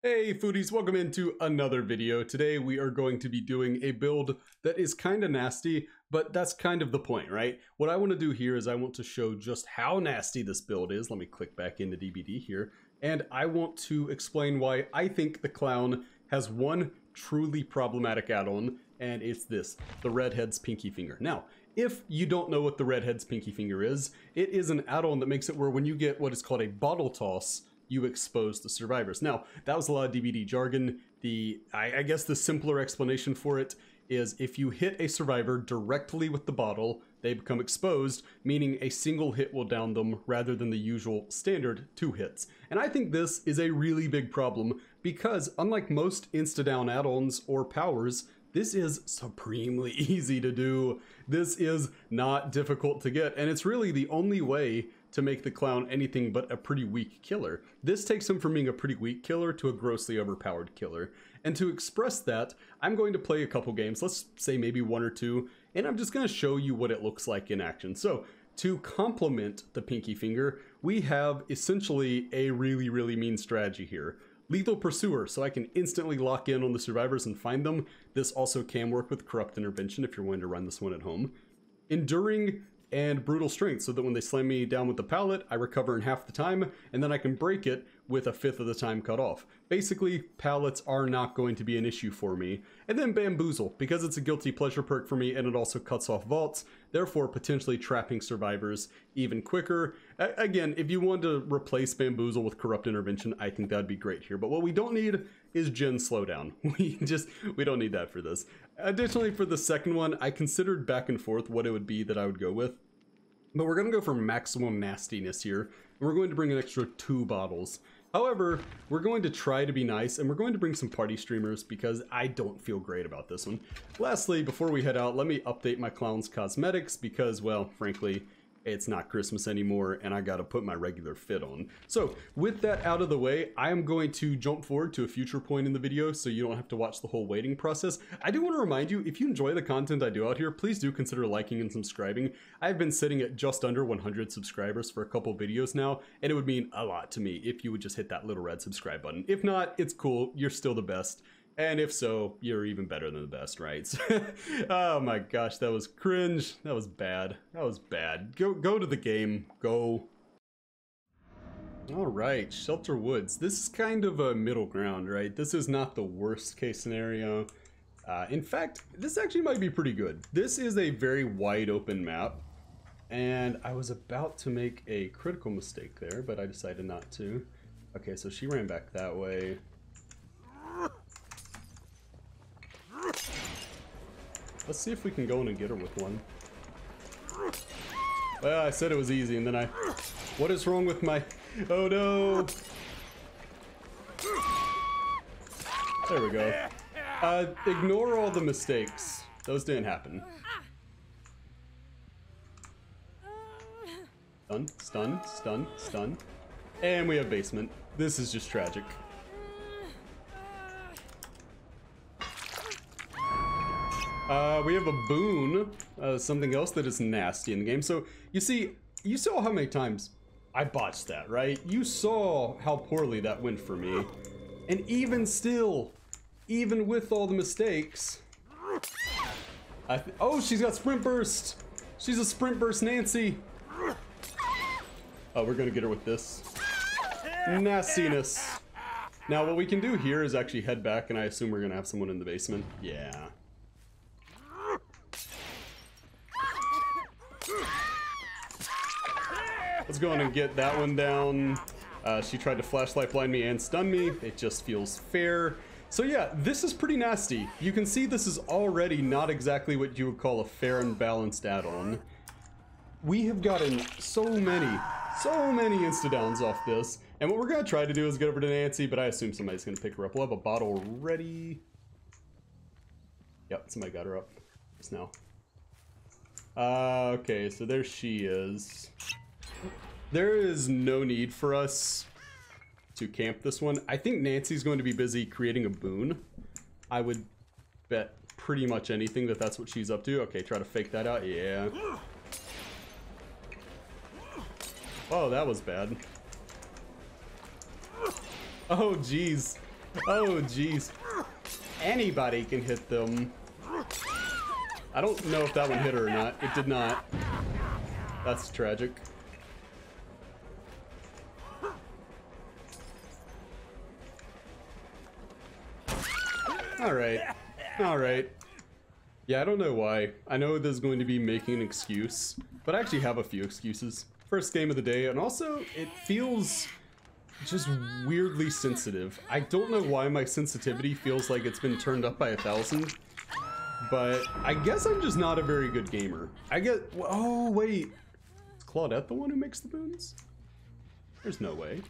Hey foodies, welcome into another video. Today we are going to be doing a build that is kind of nasty, but that's kind of the point, right? What I want to do here is I want to show just how nasty this build is. Let me click back into DBD here. And I want to explain why I think the clown has one truly problematic add-on, and it's this, the Redhead's Pinky Finger. Now, if you don't know what the Redhead's Pinky Finger is, it is an add-on that makes it where when you get what is called a bottle toss, you expose the survivors. Now, that was a lot of DBD jargon. I guess the simpler explanation for it is if you hit a survivor directly with the bottle, they become exposed, meaning a single hit will down them rather than the usual standard 2 hits. And I think this is a really big problem because unlike most insta-down add-ons or powers, this is supremely easy to do. This is not difficult to get, and it's really the only way to make the clown anything but a pretty weak killer. This takes him from being a pretty weak killer to a grossly overpowered killer. And to express that, I'm going to play a couple games, let's say maybe 1 or 2, and I'm just going to show you what it looks like in action. So, to complement the Pinky Finger, we have essentially a really mean strategy here. Lethal Pursuer, so I can instantly lock in on the survivors and find them. This also can work with Corrupt Intervention if you're wanting to run this one at home. Enduring and Brutal Strength, so that when they slam me down with the pallet, I recover in half the time, and then I can break it with a 1/5 of the time cut off. Basically, pallets are not going to be an issue for me. And then Bamboozle, because it's a guilty pleasure perk for me and it also cuts off vaults, therefore potentially trapping survivors even quicker. Again, if you want to replace Bamboozle with Corrupt Intervention, I think that'd be great here. But what we don't need is Gen Slowdown. We don't need that for this. Additionally, for the second one, I considered back and forth what it would be that I would go with. But we're going to go for maximum nastiness here, and we're going to bring an extra 2 bottles. However, we're going to try to be nice, and we're going to bring some party streamers because I don't feel great about this one. Lastly, before we head out, let me update my clown's cosmetics because, well, frankly, it's not Christmas anymore, and I gotta put my regular fit on. So, with that out of the way, I am going to jump forward to a future point in the video so you don't have to watch the whole waiting process. I do want to remind you, if you enjoy the content I do out here, please do consider liking and subscribing. I've been sitting at just under 100 subscribers for a couple videos now, and it would mean a lot to me if you would just hit that little red subscribe button. If not, it's cool, you're still the best. And if so, you're even better than the best, right? Oh my gosh, that was cringe. That was bad. That was bad. Go to the game. Go. All right, Shelter Woods. This is kind of a middle ground, right? This is not the worst case scenario. In fact, this actually might be pretty good. This is a very wide open map. And I was about to make a critical mistake there, but I decided not to. Okay, so she ran back that way. Let's see if we can go in and get her with one. Well, I said it was easy, and then what is wrong with my... Oh no! There we go. Ignore all the mistakes. Those didn't happen. Stun, stun, stun, stun. And we have basement. This is just tragic. We have a boon, something else that is nasty in the game. So, you see, you saw how many times I botched that, right? You saw how poorly that went for me. And even still, even with all the mistakes... oh, she's got Sprint Burst! She's a Sprint Burst Nancy! Oh, we're gonna get her with this. Nastiness. Now, what we can do here is actually head back, and I assume we're gonna have someone in the basement. Yeah. Let's go on and get that one down. She tried to flashlight blind me and stun me. It just feels fair. So yeah, this is pretty nasty. You can see this is already not exactly what you would call a fair and balanced add-on. We have gotten so many insta-downs off this. And what we're gonna try to do is get over to Nancy, but I assume somebody's gonna pick her up. We'll have a bottle ready. Yep, somebody got her up just now. Okay, so there she is. There is no need for us to camp this one. I think Nancy's going to be busy creating a boon. I would bet pretty much anything that that's what she's up to. Okay, try to fake that out. Yeah. Oh, that was bad. Oh, geez. Oh, jeez. Anybody can hit them. I don't know if that one hit her or not. It did not. That's tragic. Alright. Alright. Yeah, I don't know why. I know this is going to be making an excuse, but I actually have a few excuses. First game of the day, and also it feels just weirdly sensitive. I don't know why my sensitivity feels like it's been turned up by 1,000, but I guess I'm just not a very good gamer. Oh wait, is Claudette the one who makes the boons? There's no way.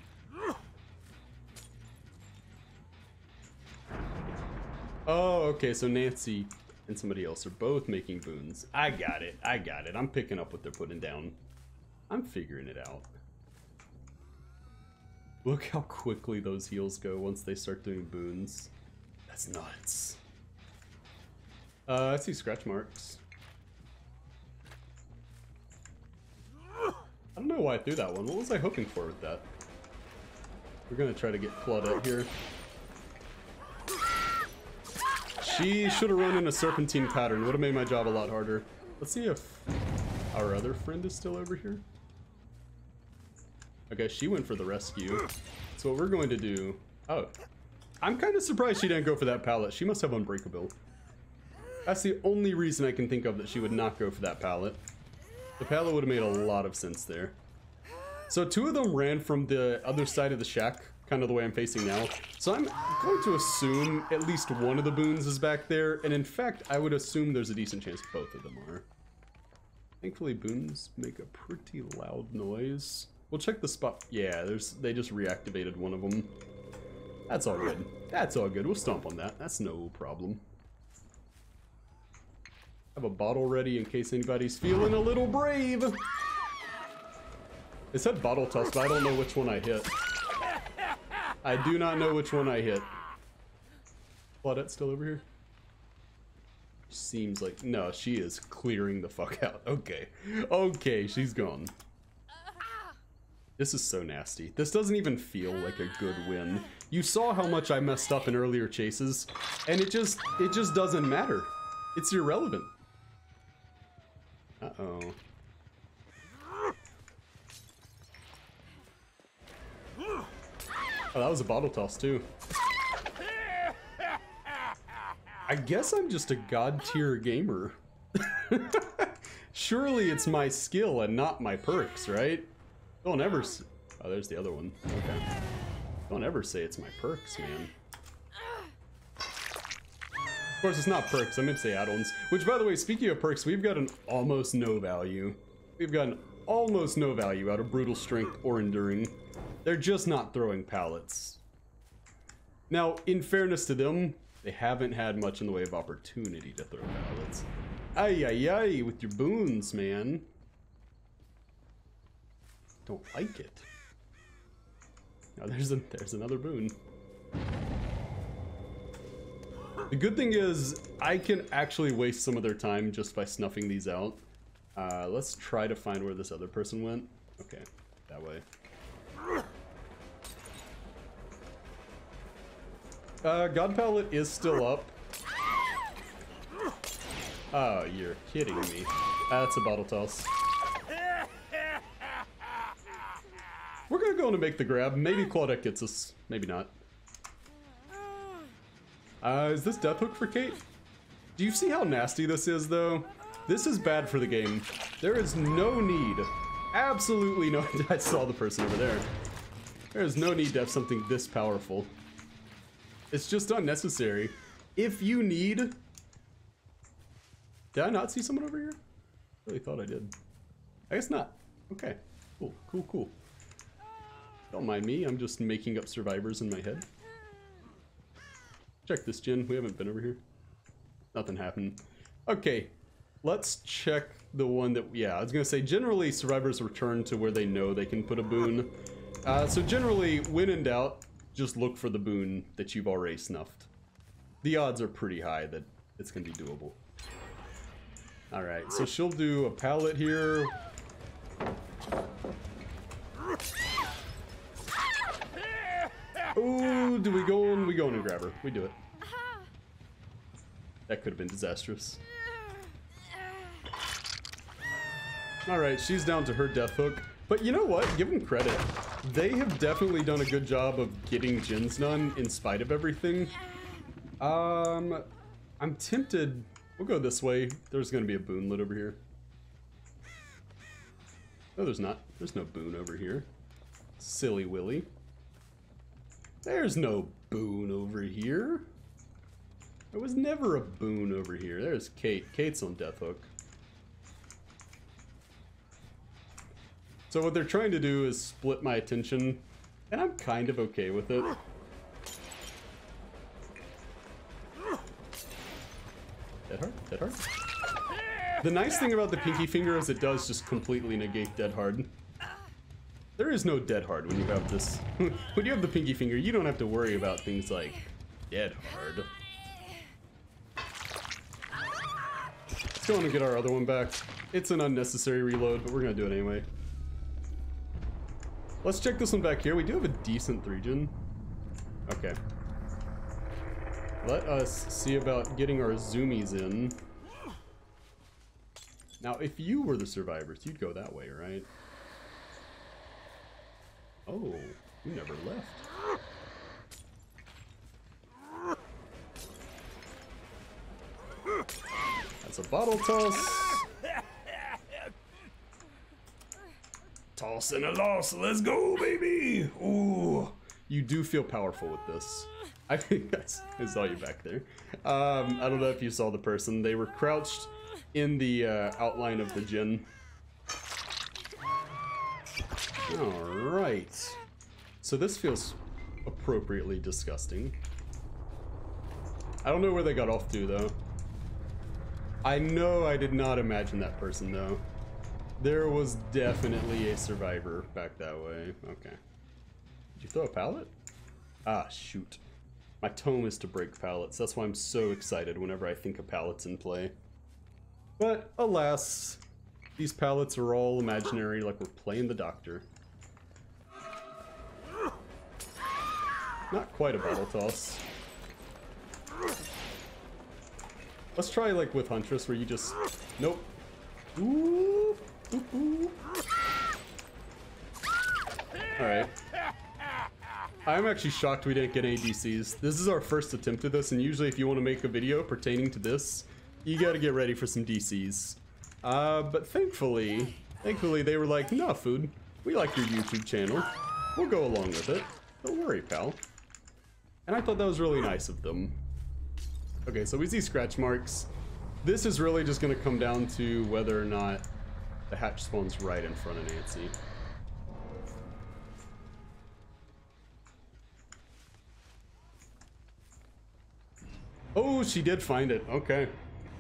Oh, okay, so Nancy and somebody else are both making boons. I got it, I got it. I'm picking up what they're putting down. I'm figuring it out. Look how quickly those heals go once they start doing boons. That's nuts. I see scratch marks. I don't know why I threw that one. What was I hoping for with that? We're gonna try to get Claudette here. She should have run in a serpentine pattern. Would have made my job a lot harder. Let's see if our other friend is still over here. Okay, she went for the rescue. So what we're going to do... Oh. I'm kind of surprised she didn't go for that pallet. She must have Unbreakable. That's the only reason I can think of that she would not go for that pallet. The pallet would have made a lot of sense there. So two of them ran from the other side of the shack, kind of the way I'm facing now. So I'm going to assume at least one of the boons is back there. And in fact, I would assume there's a decent chance both of them are. Thankfully, boons make a pretty loud noise. We'll check the spot. Yeah, they just reactivated one of them. That's all good. That's all good. We'll stomp on that. That's no problem. Have a bottle ready in case anybody's feeling a little brave. It said bottle toss, but I don't know which one I hit. I do not know which one I hit. Claudette's still over here? Seems like... No, she is clearing the fuck out. Okay. Okay, she's gone. This is so nasty. This doesn't even feel like a good win. You saw how much I messed up in earlier chases, and it just doesn't matter. It's irrelevant. Uh-oh. Oh, that was a bottle toss too. I guess I'm just a god tier gamer. Surely it's my skill and not my perks, right? Don't ever oh, there's the other one. Okay. Don't ever say it's my perks, man. Of course, it's not perks. I meant to say add-ons. Which, by the way, speaking of perks, we've got an almost no value. We've got an almost no value out of Brutal Strength or Enduring. They're just not throwing pallets. Now, in fairness to them, they haven't had much in the way of opportunity to throw pallets. Ay, ay, ay, with your boons, man. Don't like it. Now there's another boon. The good thing is I can actually waste some of their time just by snuffing these out. Let's try to find where this other person went. Okay, that way. God Pallet is still up. Oh, you're kidding me. That's a bottle toss. We're gonna go in and make the grab. Maybe Claudette gets us. Maybe not. Is this Death Hook for Kate? Do you see how nasty this is, though? This is bad for the game. There is no need. Absolutely no... I saw the person over there. There is no need to have something this powerful. It's just unnecessary. If you need... Did I not see someone over here? I really thought I did. I guess not. Okay. Cool, cool, cool. Don't mind me, I'm just making up survivors in my head. Check this, Jen. We haven't been over here. Nothing happened. Okay, let's check the one that... Yeah, I was gonna say, generally survivors return to where they know they can put a boon. So generally, when in doubt, just look for the boon that you've already snuffed. The odds are pretty high that it's gonna be doable. Alright, so she'll do a pallet here. Ooh, do we go in? We go in and grab her. We do it. That could have been disastrous. Alright, she's down to her death hook. But you know what? Give them credit. They have definitely done a good job of getting gens done in spite of everything. I'm tempted. We'll go this way. There's going to be a boonlet over here. No, there's not. There's no boon over here. Silly Willy. There's no boon over here. There was never a boon over here. There's Kate. Kate's on death hook. So what they're trying to do is split my attention, and I'm kind of okay with it. Dead hard? Dead hard? The nice thing about the pinky finger is it does just completely negate dead hard. There is no dead hard when you have this. When you have the pinky finger, you don't have to worry about things like dead hard. Let's go on and get our other one back. It's an unnecessary reload, but we're gonna do it anyway. Let's check this one back here. We do have a decent 3-gen. Okay. Let us see about getting our zoomies in. Now, if you were the survivors, you'd go that way, right? Oh, you never left. That's a bottle toss. Toss and a loss. Let's go, baby. Ooh, you do feel powerful with this. I think I saw you back there. I don't know if you saw the person. They were crouched in the outline of the gen. All right. So this feels appropriately disgusting. I don't know where they got off to, though. I know I did not imagine that person, though. There was definitely a survivor back that way. Okay. Did you throw a pallet? Ah, shoot. My tome is to break pallets. That's why I'm so excited whenever I think of pallets in play. But alas, these pallets are all imaginary, like we're playing the doctor. Not quite a bottle toss. Let's try like with Huntress where you just... Nope. Ooh. Ooh. Alright. I'm actually shocked we didn't get any DCs. This is our first attempt at this, and usually if you want to make a video pertaining to this, you gotta get ready for some DCs. But thankfully they were like, nah, food, we like your YouTube channel. We'll go along with it. Don't worry, pal. And I thought that was really nice of them. Okay, so we see scratch marks. This is really just gonna come down to whether or not the hatch spawns right in front of Nancy. Oh, she did find it. Okay.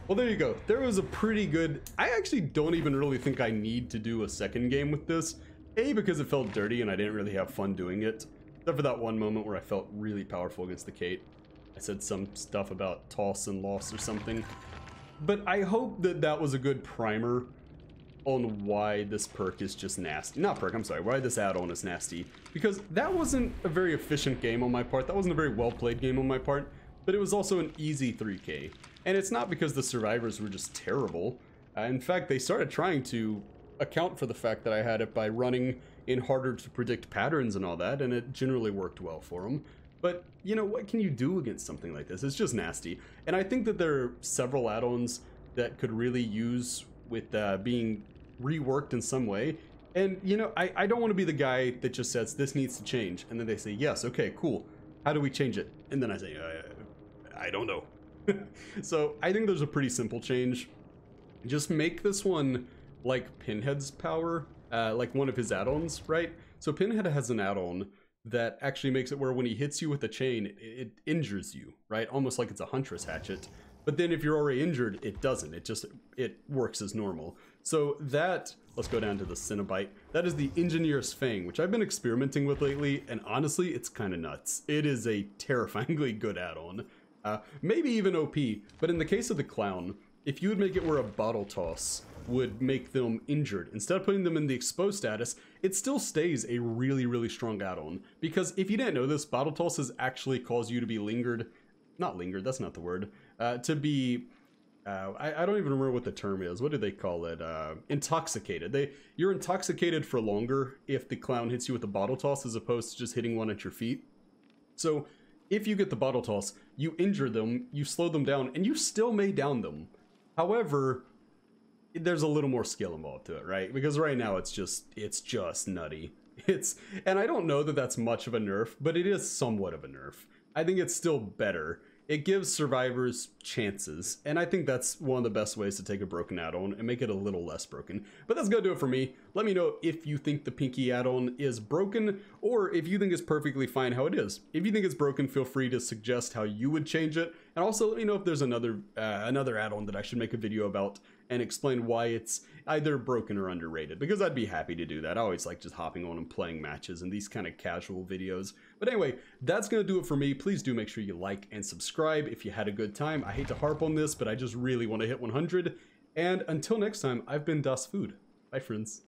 Well, there you go. There was a pretty good... I actually don't even really think I need to do a second game with this. A, because it felt dirty and I didn't really have fun doing it. Except for that one moment where I felt really powerful against the Kate. I said some stuff about toss and loss or something. But I hope that that was a good primer on why this perk is just nasty. Not perk, I'm sorry. Why this add-on is nasty. Because that wasn't a very efficient game on my part. That wasn't a very well-played game on my part. But it was also an easy 3K. And it's not because the survivors were just terrible. In fact, they started trying to account for the fact that I had it by running in harder to predict patterns and all that, and it generally worked well for them. But, you know, what can you do against something like this? It's just nasty. And I think that there are several add-ons that could really use with being reworked in some way. And, you know, I don't want to be the guy that just says, this needs to change. And then they say, yes, okay, cool. How do we change it? And then I say, I don't know. So I think there's a pretty simple change. Just make this one like Pinhead's power, like one of his add-ons, right? So Pinhead has an add-on that actually makes it where when he hits you with a chain, it injures you, right? Almost like it's a Huntress hatchet. But then if you're already injured, it doesn't. It works as normal. So that, let's go down to the Cenobite. That is the Engineer's Fang, which I've been experimenting with lately, and honestly, it's kind of nuts. It is a terrifyingly good add-on. Maybe even OP, but in the case of the Clown, if you would make it where a bottle toss would make them injured. Instead of putting them in the exposed status, it still stays a really, really strong add-on. Because if you didn't know this, bottle tosses actually cause you to be not lingered, that's not the word, to be, I don't even remember what the term is. What do they call it? Intoxicated. You're intoxicated for longer if the clown hits you with a bottle toss as opposed to just hitting one at your feet. So if you get the bottle toss, you injure them, you slow them down, and you still may down them. However, there's a little more skill involved to it, right? Because right now it's just nutty. And I don't know that that's much of a nerf, but it is somewhat of a nerf. I think it's still better. It gives survivors chances, and I think that's one of the best ways to take a broken add-on and make it a little less broken. But that's gonna do it for me. Let me know if you think the Pinky add-on is broken, or if you think it's perfectly fine how it is. If you think it's broken, feel free to suggest how you would change it, and also let me know if there's another add-on that I should make a video about and explain why it's either broken or underrated, because I'd be happy to do that. I always like just hopping on and playing matches and these kind of casual videos. But anyway, that's gonna do it for me. Please do make sure you like and subscribe if you had a good time. I hate to harp on this, but I just really want to hit 100. And until next time, I've been Das Food. Bye, friends.